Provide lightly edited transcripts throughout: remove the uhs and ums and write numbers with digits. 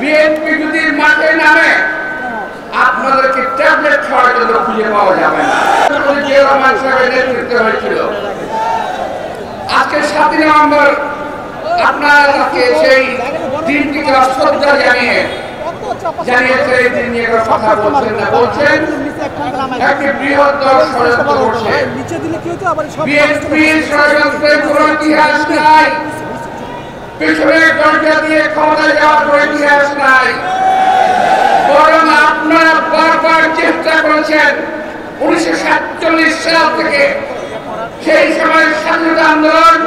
BNP যদি মাঠে নামে আপনাদেরকে ট্যাবলেট খাওয়ার জন্য খুঁজে পাওয়া যাবে না। জিয়া রহমান সাহেবের নেতৃত্বে হয়েছিল। আজকে 7 নভেম্বর আপনাকে সেই দিনটিকে অশ্রদ্ধা জানিয়েছে। এই দিন নিয়ে কথা বলছেন না, বলছেন একটি বৃহত্তর ষড়যন্ত্র করছে। বিএনপির ষড়যন্ত্রের কোনো ইতিহাস নাই, পিছনের দরজা দিয়ে ক্ষমতায় যাওয়ার কোনো ইতিহাস নাই। বরং আপনারা বারবার চেষ্টা করেছেন 1947 সাল থেকে, সেই সময় স্বাধীনতা আন্দোলন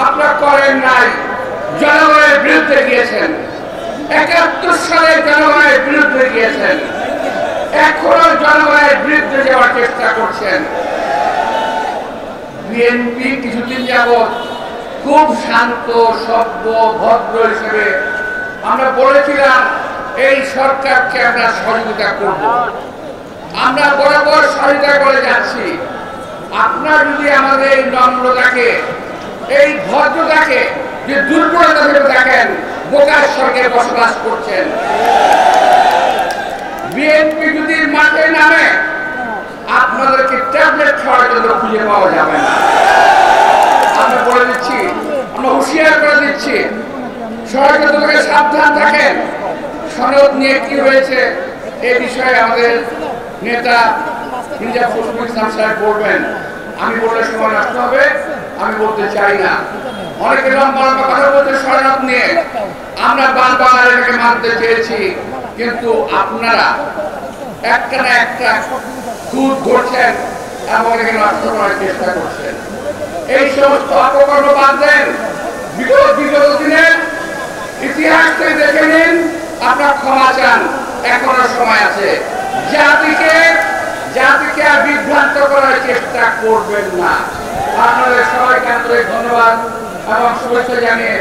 আপনারা করেন নাই, জনগণের বিরুদ্ধে গিয়েছেন। 71 সালে জনগণের বিরুদ্ধে গিয়েছেন, এখনো জনগণের বিরুদ্ধে যাওয়ার চেষ্টা করছেন। বিএনপি কিছুদিন যাবৎ খুব শান্ত, সভ্য, ভদ্র হিসেবে আমরা বলেছিলাম এই সরকারকে আমরা সহযোগিতা করব। আমরা বরাবর সহযোগিতা করে যাচ্ছি। আপনারা যদি আমাদের এই নম্রতাকে, এই ভদ্রতাকে যে দুর্বলতা ভেবে দেখেন, বোকার স্বর্গে বসবাস করছেন। বিএনপি যদি মাঠে নামে আপনাদেরকে ট্যাবলেট খাওয়ার জন্য খুঁজে পাওয়া যাবে না। আমরা বলে দিচ্ছি, আমরা হুঁশিয়ার করে দিচ্ছি, ষড়যন্ত্র থেকে সাবধান থাকেন। সনদ নিয়ে কি হয়েছে এ বিষয়ে আমাদের নেতা মির্জা ফখরুল ইসলাম সাহেব বলবেন। আমি বললে সময় নষ্ট হবে, আমি বলতে চাই না। অনেকে লম্বা লম্বা কথা বলতে সনদ নিয়ে, আমরা বারবার এটাকে মানতে চেয়েছি, কিন্তু আপনারা একটা না একটা খুঁত ধরছেন এবং এটাকে নষ্ট করার চেষ্টা করছেন। এই সমস্ত অপকর্ম বাদ দেন। বিগত দিনের ইতিহাস থেকে দেখে নিন, আপনার ক্ষমা চান, এখনো সময় আছে। জাতিকে আর বিভ্রান্ত করার চেষ্টা করবেন না। আপনাদের সবাইকে আন্তরিক ধন্যবাদ এবং শুভেচ্ছা জানিয়ে